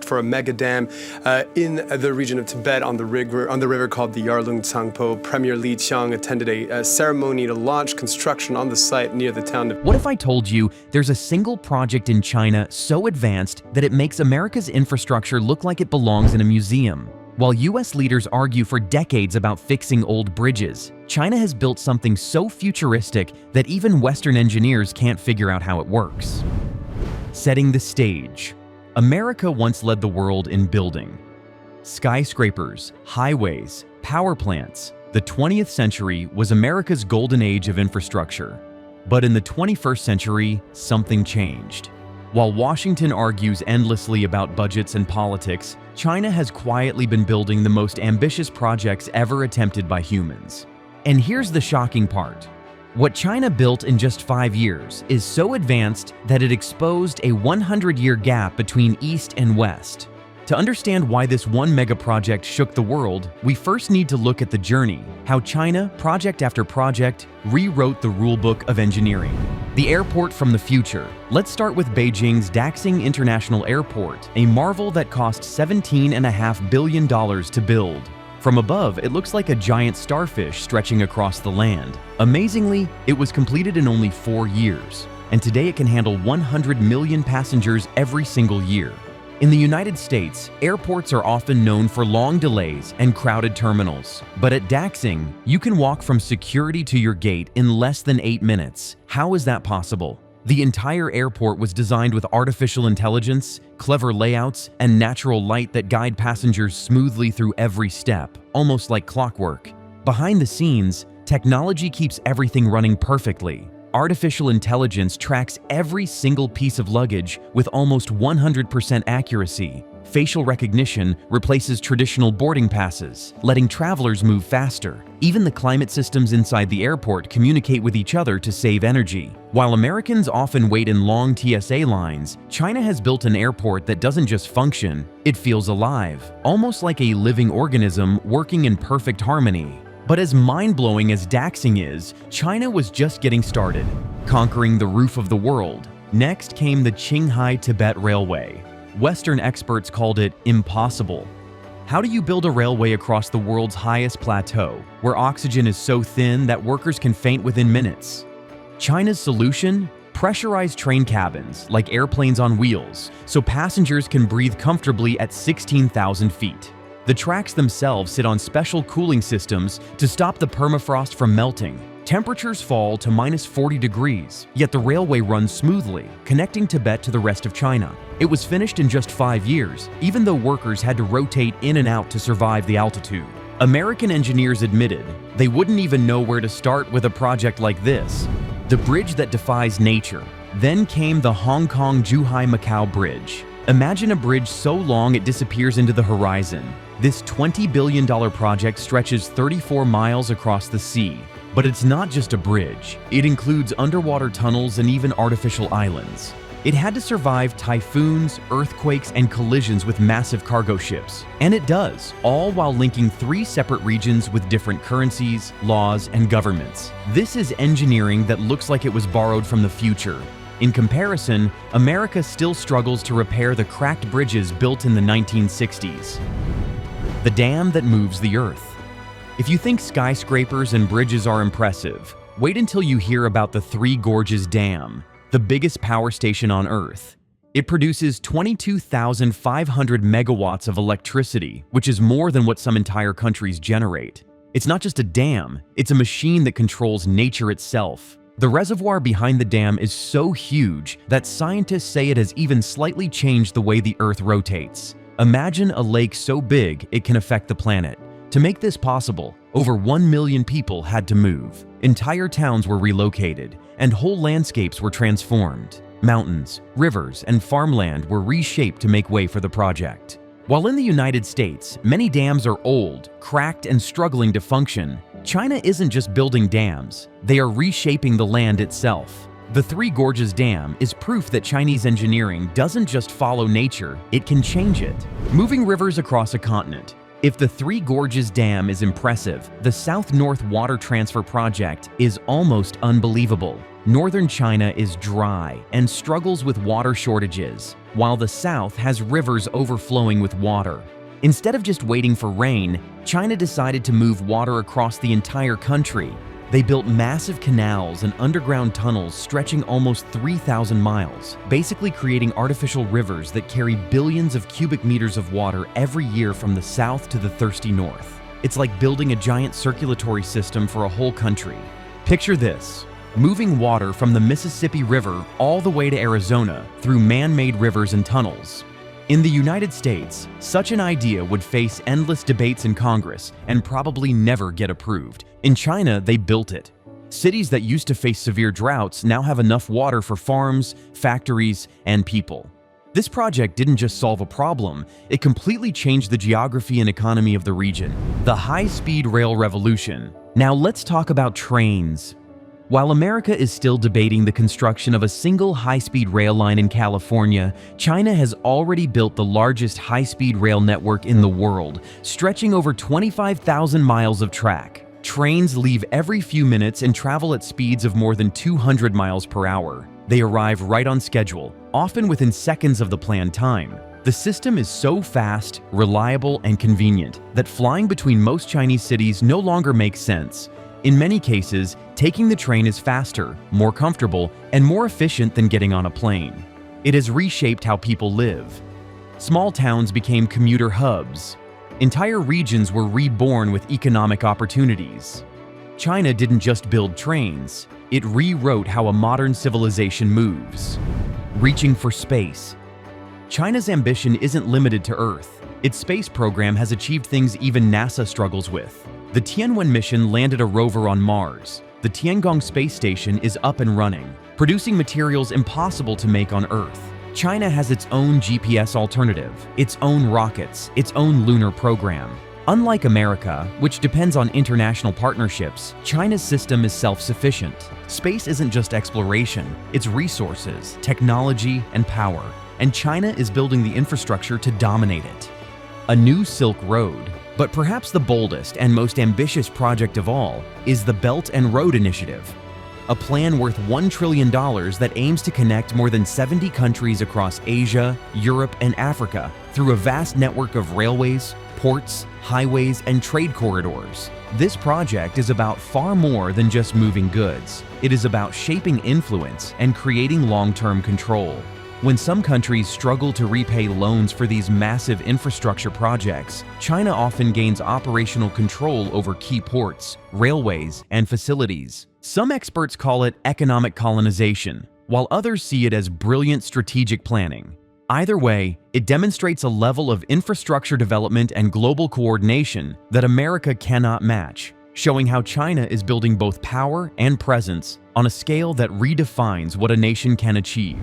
For a mega dam in the region of Tibet on the river called the Yarlung Tsangpo. Premier Li Qiang attended a ceremony to launch construction on the site near the town of... What if I told you there's a single project in China so advanced that it makes America's infrastructure look like it belongs in a museum? While US leaders argue for decades about fixing old bridges, China has built something so futuristic that even Western engineers can't figure out how it works. Setting the stage. America once led the world in building. Skyscrapers, highways, power plants. The 20th century was America's golden age of infrastructure. But in the 21st century, something changed. While Washington argues endlessly about budgets and politics, China has quietly been building the most ambitious projects ever attempted by humans. And here's the shocking part. What China built in just 5 years is so advanced that it exposed a 100-year gap between East and West. To understand why this one mega project shook the world, we first need to look at the journey, how China, project after project, rewrote the rulebook of engineering. The airport from the future. Let's start with Beijing's Daxing International Airport, a marvel that cost $17.5 billion to build. From above, it looks like a giant starfish stretching across the land. Amazingly, it was completed in only 4 years, and today it can handle 100 million passengers every single year. In the United States, airports are often known for long delays and crowded terminals. But at Daxing, you can walk from security to your gate in less than 8 minutes. How is that possible? The entire airport was designed with artificial intelligence, clever layouts, and natural light that guide passengers smoothly through every step, almost like clockwork. Behind the scenes, technology keeps everything running perfectly. Artificial intelligence tracks every single piece of luggage with almost 100% accuracy. Facial recognition replaces traditional boarding passes, letting travelers move faster. Even the climate systems inside the airport communicate with each other to save energy. While Americans often wait in long TSA lines, China has built an airport that doesn't just function, it feels alive, almost like a living organism working in perfect harmony. But as mind-blowing as Daxing is, China was just getting started, conquering the roof of the world. Next came the Qinghai-Tibet Railway. Western experts called it impossible. How do you build a railway across the world's highest plateau, where oxygen is so thin that workers can faint within minutes? China's solution? Pressurized train cabins, like airplanes on wheels, so passengers can breathe comfortably at 16,000 feet. The tracks themselves sit on special cooling systems to stop the permafrost from melting. Temperatures fall to -40 degrees, yet the railway runs smoothly, connecting Tibet to the rest of China. It was finished in just 5 years, even though workers had to rotate in and out to survive the altitude. American engineers admitted they wouldn't even know where to start with a project like this. The bridge that defies nature. Then came the Hong Kong-Zhuhai-Macau Bridge. Imagine a bridge so long it disappears into the horizon. This $20 billion project stretches 34 miles across the sea. But it's not just a bridge. It includes underwater tunnels and even artificial islands. It had to survive typhoons, earthquakes, and collisions with massive cargo ships. And it does, all while linking 3 separate regions with different currencies, laws, and governments. This is engineering that looks like it was borrowed from the future. In comparison, America still struggles to repair the cracked bridges built in the 1960s. The dam that moves the earth. If you think skyscrapers and bridges are impressive, wait until you hear about the Three Gorges Dam, the biggest power station on Earth. It produces 22,500 megawatts of electricity, which is more than what some entire countries generate. It's not just a dam, it's a machine that controls nature itself. The reservoir behind the dam is so huge that scientists say it has even slightly changed the way the Earth rotates. Imagine a lake so big it can affect the planet. To make this possible, over 1 million people had to move. Entire towns were relocated, and whole landscapes were transformed. Mountains, rivers, and farmland were reshaped to make way for the project. While in the United States, many dams are old, cracked, and struggling to function, China isn't just building dams, they are reshaping the land itself. The Three Gorges Dam is proof that Chinese engineering doesn't just follow nature, it can change it. Moving rivers across a continent. If the Three Gorges Dam is impressive, the South-North Water Transfer Project is almost unbelievable. Northern China is dry and struggles with water shortages. while the south has rivers overflowing with water. Instead of just waiting for rain, China decided to move water across the entire country. They built massive canals and underground tunnels stretching almost 3,000 miles, basically creating artificial rivers that carry billions of cubic meters of water every year from the south to the thirsty north. It's like building a giant circulatory system for a whole country. Picture this: moving water from the Mississippi River all the way to Arizona through man-made rivers and tunnels. In the United States, such an idea would face endless debates in Congress and probably never get approved. In China, they built it. Cities that used to face severe droughts now have enough water for farms, factories, and people. This project didn't just solve a problem, it completely changed the geography and economy of the region. The high-speed rail revolution. Now let's talk about trains. While America is still debating the construction of a single high-speed rail line in California, China has already built the largest high-speed rail network in the world, stretching over 25,000 miles of track. Trains leave every few minutes and travel at speeds of more than 200 miles per hour. They arrive right on schedule, often within seconds of the planned time. The system is so fast, reliable, and convenient that flying between most Chinese cities no longer makes sense. In many cases, taking the train is faster, more comfortable, and more efficient than getting on a plane. It has reshaped how people live. Small towns became commuter hubs. Entire regions were reborn with economic opportunities. China didn't just build trains, it rewrote how a modern civilization moves. Reaching for space. China's ambition isn't limited to Earth. Its space program has achieved things even NASA struggles with. The Tianwen mission landed a rover on Mars. The Tiangong space station is up and running, producing materials impossible to make on Earth. China has its own GPS alternative, its own rockets, its own lunar program. Unlike America, which depends on international partnerships, China's system is self-sufficient. Space isn't just exploration, it's resources, technology, and power. And China is building the infrastructure to dominate it. A new Silk Road. But perhaps the boldest and most ambitious project of all is the Belt and Road Initiative, a plan worth $1 trillion that aims to connect more than 70 countries across Asia, Europe, and Africa through a vast network of railways, ports, highways, and trade corridors. This project is about far more than just moving goods. It is about shaping influence and creating long-term control. When some countries struggle to repay loans for these massive infrastructure projects, China often gains operational control over key ports, railways, and facilities. Some experts call it economic colonization, while others see it as brilliant strategic planning. Either way, it demonstrates a level of infrastructure development and global coordination that America cannot match, showing how China is building both power and presence on a scale that redefines what a nation can achieve.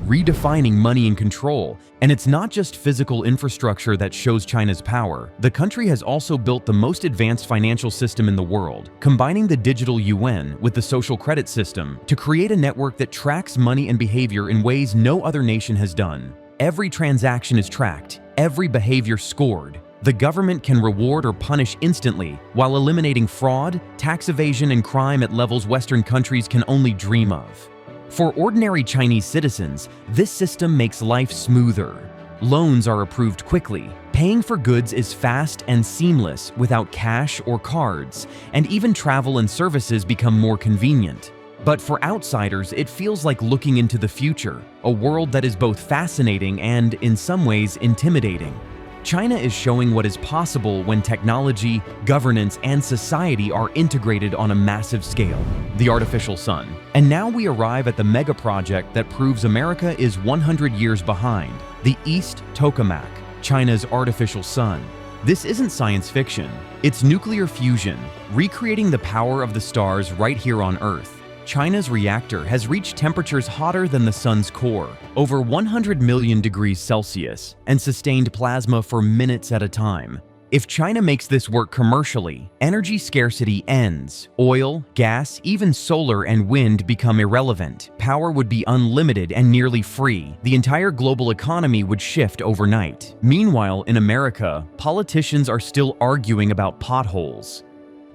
Redefining money and control. And it's not just physical infrastructure that shows China's power. The country has also built the most advanced financial system in the world, combining the digital yuan with the social credit system to create a network that tracks money and behavior in ways no other nation has done. Every transaction is tracked, every behavior scored. The government can reward or punish instantly while eliminating fraud, tax evasion, and crime at levels Western countries can only dream of. For ordinary Chinese citizens, this system makes life smoother. Loans are approved quickly, paying for goods is fast and seamless without cash or cards, and even travel and services become more convenient. But for outsiders, it feels like looking into the future, a world that is both fascinating and, in some ways, intimidating. China is showing what is possible when technology, governance, and society are integrated on a massive scale, the artificial sun. And now we arrive at the mega project that proves America is 100 years behind, the East Tokamak, China's artificial sun. This isn't science fiction, it's nuclear fusion, recreating the power of the stars right here on Earth. China's reactor has reached temperatures hotter than the sun's core, over 100 million degrees Celsius, and sustained plasma for minutes at a time. If China makes this work commercially, energy scarcity ends. Oil, gas, even solar and wind become irrelevant. Power would be unlimited and nearly free. The entire global economy would shift overnight. Meanwhile, in America, politicians are still arguing about potholes.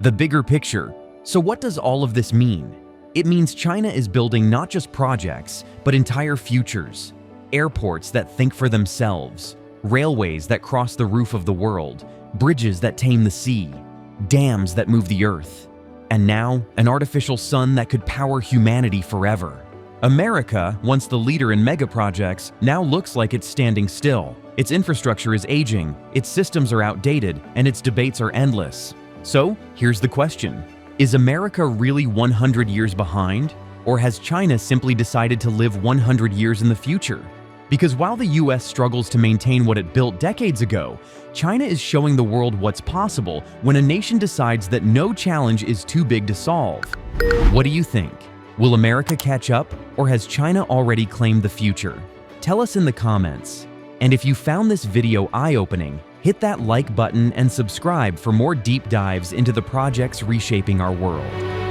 The bigger picture. So what does all of this mean? It means China is building not just projects, but entire futures. airports that think for themselves, railways that cross the roof of the world, bridges that tame the sea, dams that move the earth, and now an artificial sun that could power humanity forever. America, once the leader in megaprojects, now looks like it's standing still. Its infrastructure is aging, its systems are outdated, and its debates are endless. So, here's the question. Is America really 100 years behind? Or has China simply decided to live 100 years in the future? Because while the US struggles to maintain what it built decades ago, China is showing the world what's possible when a nation decides that no challenge is too big to solve. What do you think? Will America catch up, or has China already claimed the future? Tell us in the comments. And if you found this video eye-opening, hit that like button and subscribe for more deep dives into the projects reshaping our world.